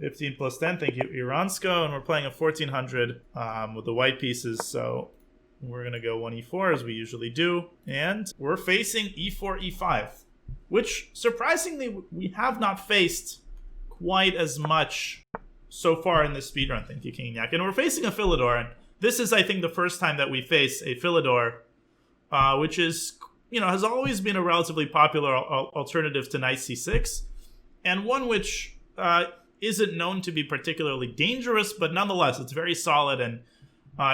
15 plus 10, thank you, Iransko. And we're playing a 1400 with the white pieces, so we're going to go 1e4 as we usually do. And we're facing e4, e5, which surprisingly we have not faced quite as much so far in this speedrun, thank you, King Yak. And we're facing a Philidor, and this is, I think, the first time that we face a Philidor, which is, has always been a relatively popular alternative to knight c6, and one which isn't known to be particularly dangerous, but nonetheless, it's very solid, and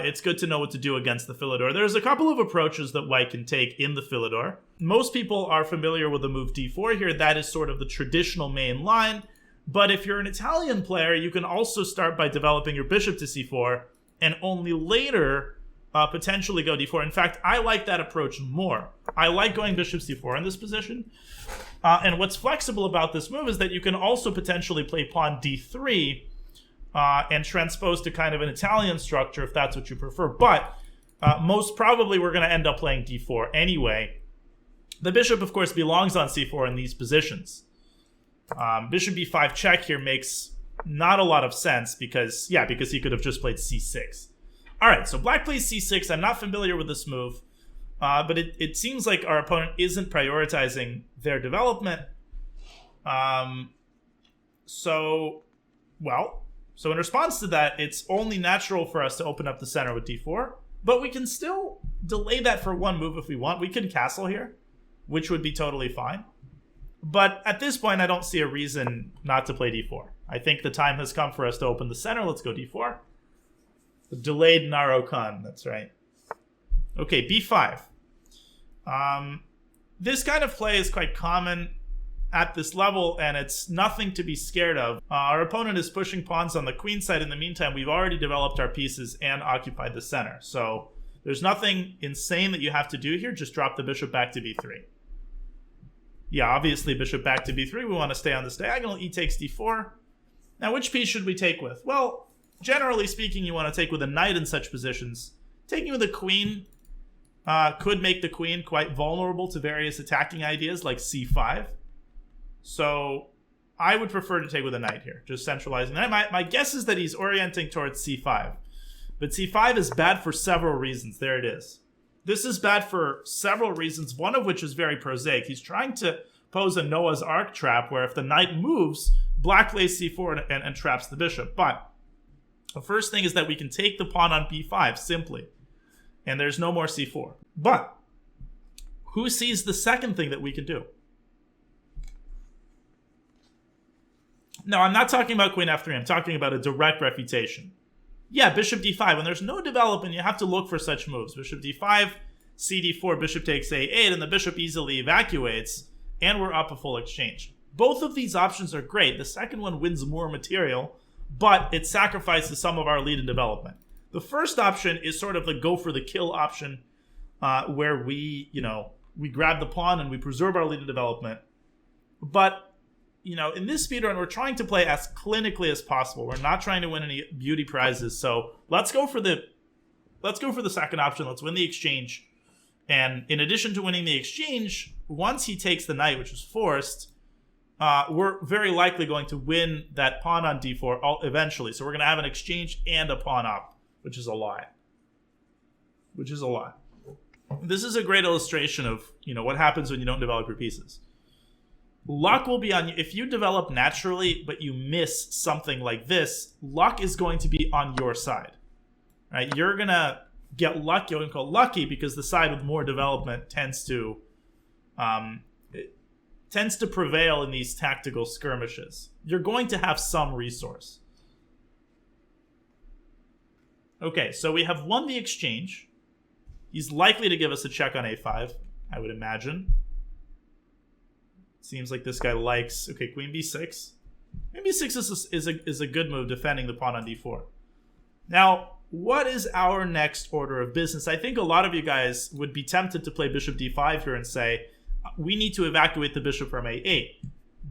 it's good to know what to do against the Philidor. There's a couple of approaches that white can take in the Philidor. Most people are familiar with the move d4 here. That is sort of the traditional main line. But if you're an Italian player, you can also start by developing your bishop to c4 and only later potentially go d4. In fact, I like that approach more. I like going bishop c4 in this position. And what's flexible about this move is that you can also potentially play pawn d3 and transpose to kind of an Italian structure if that's what you prefer. But most probably we're going to end up playing d4 anyway. The bishop, of course, belongs on c4 in these positions. Bishop b5 check here makes not a lot of sense because he could have just played c6. All right, so black plays c6. I'm not familiar with this move, but it seems like our opponent isn't prioritizing their development. So in response to that, it's only natural for us to open up the center with d4, but we can still delay that for one move if we want. We can castle here, which would be totally fine. But at this point, I don't see a reason not to play d4. I think the time has come for us to open the center. Let's go d4. The delayed Naro-kun, that's right. Okay, b5. This kind of play is quite common at this level, and it's nothing to be scared of. Our opponent is pushing pawns on the queen side. In the meantime, we've already developed our pieces and occupied the center. So there's nothing insane that you have to do here. Just drop the bishop back to b3. Yeah, obviously bishop back to b3. We want to stay on this diagonal. E takes d4. Now, which piece should we take with? Well, generally speaking, you want to take with a knight in such positions. Taking with a queen could make the queen quite vulnerable to various attacking ideas like c5. So I would prefer to take with a knight here, just centralizing that. My guess is that he's orienting towards c5. But c5 is bad for several reasons. There it is. This is bad for several reasons, one of which is very prosaic. He's trying to pose a Noah's Ark trap where if the knight moves, black plays c4 and traps the bishop. But the first thing is that we can take the pawn on b5 simply, and there's no more c4. But who sees the second thing that we can do? No, I'm not talking about queen f3. I'm talking about a direct refutation. Yeah, bishop d5. When there's no development, you have to look for such moves. Bishop d5, cd4, bishop takes a8, and the bishop easily evacuates, and we're up a full exchange. Both of these options are great. The second one wins more material, but it sacrifices some of our lead in development. The first option is sort of the go for the kill option, where we grab the pawn and we preserve our lead in development. But in this speedrun, we're trying to play as clinically as possible. We're not trying to win any beauty prizes. So let's go for the second option. Let's win the exchange. And in addition to winning the exchange, once he takes the knight, which is forced, we're very likely going to win that pawn on d4 eventually. So we're going to have an exchange and a pawn up, which is a lot. This is a great illustration of what happens when you don't develop your pieces. Luck will be on you. If you develop naturally, but you miss something like this, luck is going to be on your side. Right? You're going to get lucky, and call lucky, because the side with more development tends to prevail in these tactical skirmishes. You're going to have some resource. Okay, so we have won the exchange. He's likely to give us a check on a5, I would imagine. Seems like this guy likes... Okay, queen b6. Queen b6 is a good move, defending the pawn on d4. Now, what is our next order of business? I think a lot of you guys would be tempted to play bishop d5 here and say, we need to evacuate the bishop from a8.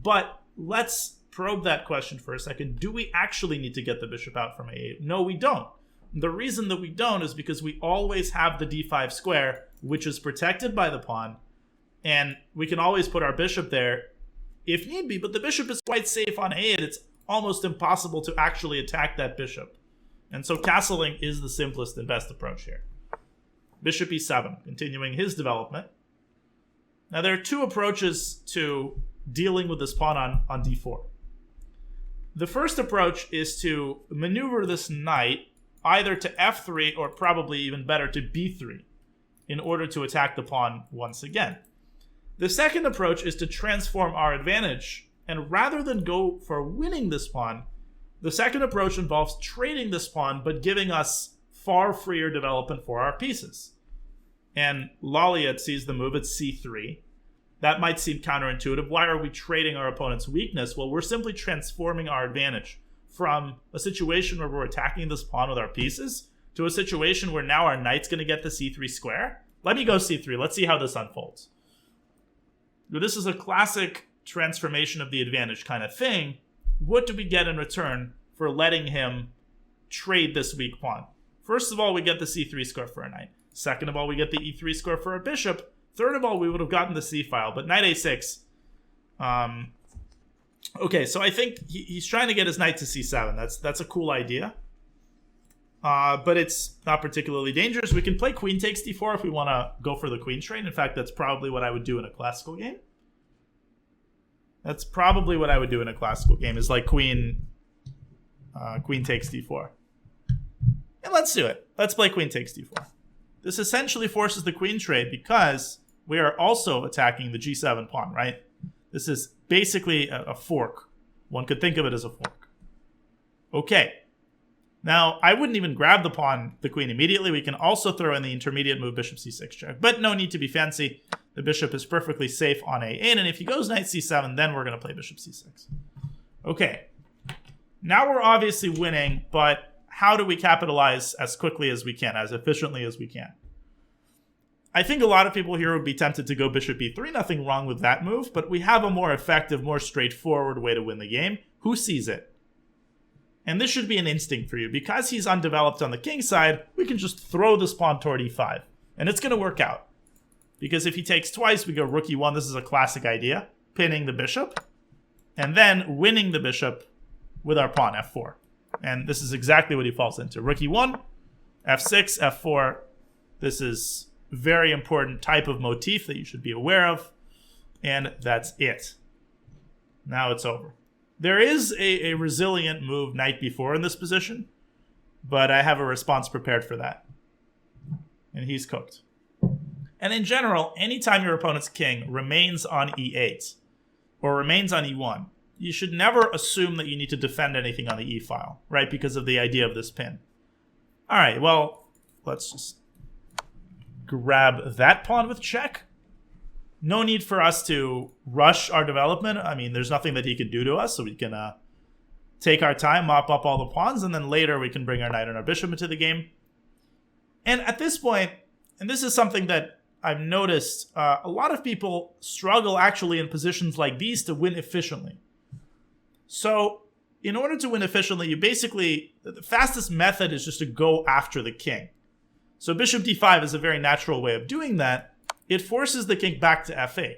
But let's probe that question for a second. Do we actually need to get the bishop out from a8? No, we don't. The reason that we don't is because we always have the d5 square, which is protected by the pawn. And we can always put our bishop there if need be, but the bishop is quite safe on a8. It's almost impossible to actually attack that bishop. And so castling is the simplest and best approach here. Bishop e7, continuing his development. Now there are two approaches to dealing with this pawn on d4. The first approach is to maneuver this knight either to f3 or probably even better to b3 in order to attack the pawn once again. The second approach is to transform our advantage, and rather than go for winning this pawn, the second approach involves trading this pawn but giving us far freer development for our pieces. And Laliat sees the move at c3. That might seem counterintuitive. Why are we trading our opponent's weakness? Well, we're simply transforming our advantage from a situation where we're attacking this pawn with our pieces to a situation where now our knight's going to get the c3 square. Let me go c3. Let's see how this unfolds. This is a classic transformation of the advantage kind of thing. What do we get in return for letting him trade this weak pawn? First of all, we get the c3 square for a knight. Second of all, we get the e3 square for a bishop. Third of all, we would have gotten the c-file, but knight a6. Okay, so I think he's trying to get his knight to c7. That's a cool idea. But it's not particularly dangerous. We can play queen takes d4 if we want to go for the queen trade. In fact, that's probably what I would do in a classical game. That's probably what I would do in a classical game, is like queen takes d4. And let's do it. Let's play queen takes d4. This essentially forces the queen trade because we are also attacking the g7 pawn, right? This is basically a fork. One could think of it as a fork. Okay. Now, I wouldn't even grab the queen immediately. We can also throw in the intermediate move, bishop c6 check. But no need to be fancy. The bishop is perfectly safe on a8. And if he goes knight c7, then we're going to play bishop c6. Okay. Now we're obviously winning, but how do we capitalize as quickly as we can, as efficiently as we can? I think a lot of people here would be tempted to go bishop e3. Nothing wrong with that move, but we have a more effective, more straightforward way to win the game. Who sees it? And this should be an instinct for you. Because he's undeveloped on the king side, we can just throw this pawn toward e5. And it's going to work out. Because if he takes twice, we go rook e1. This is a classic idea. Pinning the bishop. And then winning the bishop with our pawn f4. And this is exactly what he falls into. Rook e1, f6, f4. This is a very important type of motif that you should be aware of. And that's it. Now it's over. There is a resilient move knight b4 in this position, but I have a response prepared for that. And he's cooked. And in general, anytime your opponent's king remains on e8 or remains on e1, you should never assume that you need to defend anything on the e-file, right? Because of the idea of this pin. All right, well, let's just grab that pawn with check. No need for us to rush our development. I mean, there's nothing that he can do to us, so we can take our time, mop up all the pawns, and then later we can bring our knight and our bishop into the game. And at this point, and this is something that I've noticed, a lot of people struggle actually in positions like these to win efficiently. So in order to win efficiently, you basically, the fastest method is just to go after the king. So bishop d5 is a very natural way of doing that. It forces the king back to f8.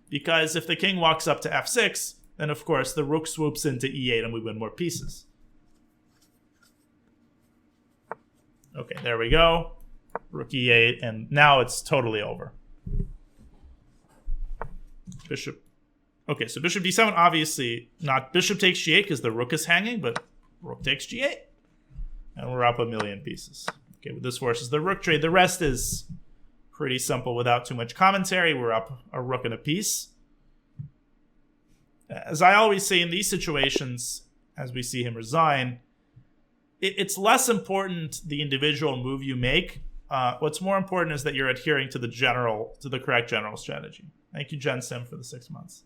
Because if the king walks up to f6, then of course the rook swoops into e8 and we win more pieces. Okay, there we go. Rook e8, and now it's totally over. Bishop. Okay, so bishop d7, obviously not bishop takes g8 because the rook is hanging, but rook takes g8. And we're up a million pieces. Okay, well, this forces the rook trade. The rest is pretty simple without too much commentary. We're up a rook and a piece. As I always say in these situations, as we see him resign, it's less important the individual move you make. What's more important is that you're adhering to the correct general strategy. Thank you, Jen Sim, for the 6 months.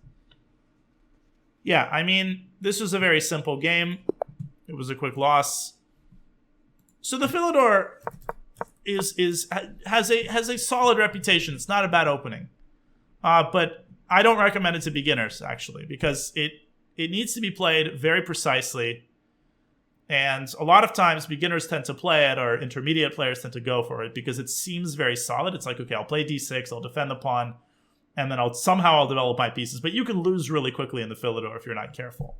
Yeah, I mean, this was a very simple game. It was a quick loss. So the Philidor has a solid reputation. It's not a bad opening, but I don't recommend it to beginners actually because it needs to be played very precisely, and a lot of times beginners tend to play it, or intermediate players tend to go for it because it seems very solid. It's like, okay, I'll play d6, I'll defend the pawn, and then I'll develop my pieces. But you can lose really quickly in the Philidor if you're not careful.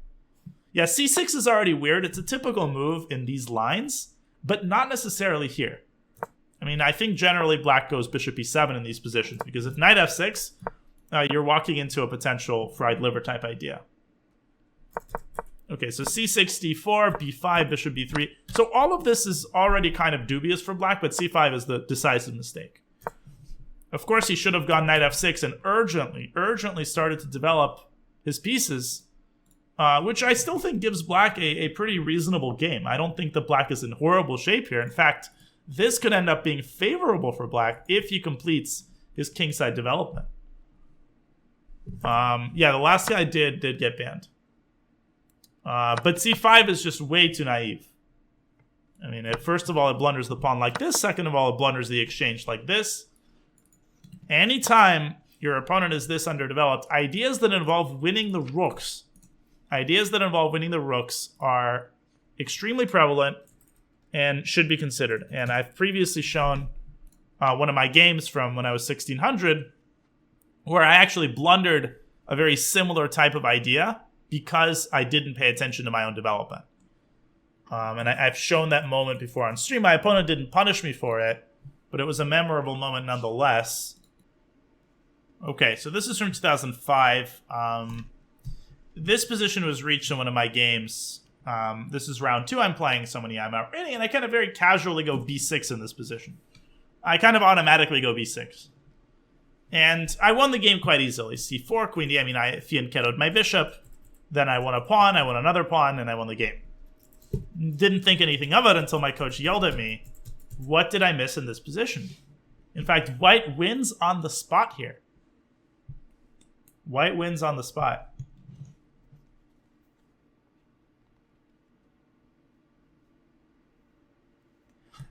Yeah, c6 is already weird. It's a typical move in these lines, but not necessarily here. I mean, I think generally black goes bishop e7 in these positions, because if knight f6, you're walking into a potential fried liver type idea. Okay, so c6, d4, b5, bishop b3. So all of this is already kind of dubious for black, but c5 is the decisive mistake. Of course, he should have gone knight f6 and urgently started to develop his pieces, which I still think gives black a pretty reasonable game. I don't think that black is in horrible shape here. In fact, this could end up being favorable for black if he completes his kingside development. Yeah, the last guy did get banned. But c5 is just way too naive. I mean, first of all, it blunders the pawn like this. Second of all, it blunders the exchange like this. Anytime your opponent is this underdeveloped, ideas that involve winning the rooks are extremely prevalent and should be considered. And I've previously shown one of my games from when I was 1600 where I actually blundered a very similar type of idea because I didn't pay attention to my own development. And I've shown that moment before on stream. My opponent didn't punish me for it, but it was a memorable moment nonetheless. Okay, so this is from 2005. This position was reached in one of my games. This is round 2 I'm playing, so many I'm outrunning, and I kind of very casually go b6 in this position. I kind of automatically go b6. And I won the game quite easily. c4, queen d, I mean, I fianchettoed my bishop, then I won a pawn, I won another pawn, and I won the game. Didn't think anything of it until my coach yelled at me, what did I miss in this position? In fact, white wins on the spot here. White wins on the spot.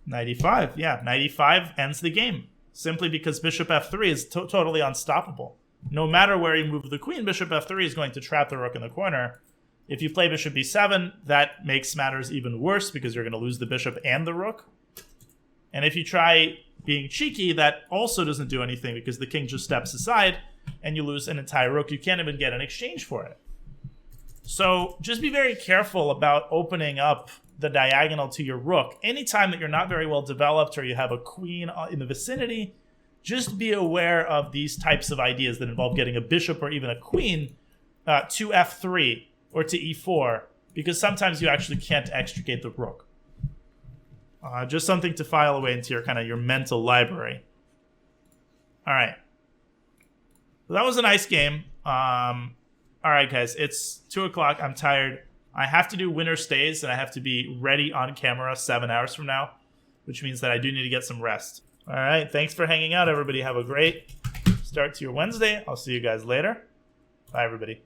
Knight e5, yeah, knight e5 ends the game. Simply because bishop f3 is totally unstoppable. No matter where you move the queen, bishop f3 is going to trap the rook in the corner. If you play bishop b7, that makes matters even worse because you're going to lose the bishop and the rook. And if you try being cheeky, that also doesn't do anything because the king just steps aside and you lose an entire rook. You can't even get an exchange for it. So just be very careful about opening up the diagonal to your rook. Anytime that you're not very well developed or you have a queen in the vicinity, just be aware of these types of ideas that involve getting a bishop or even a queen to f3 or to e4, because sometimes you actually can't extricate the rook. Just something to file away into your kind of your mental library. All right. So that was a nice game. All right, guys, it's 2 o'clock. I'm tired. I have to do winter stays, and I have to be ready on camera 7 hours from now, which means that I do need to get some rest. All right, thanks for hanging out, everybody. Have a great start to your Wednesday. I'll see you guys later. Bye, everybody.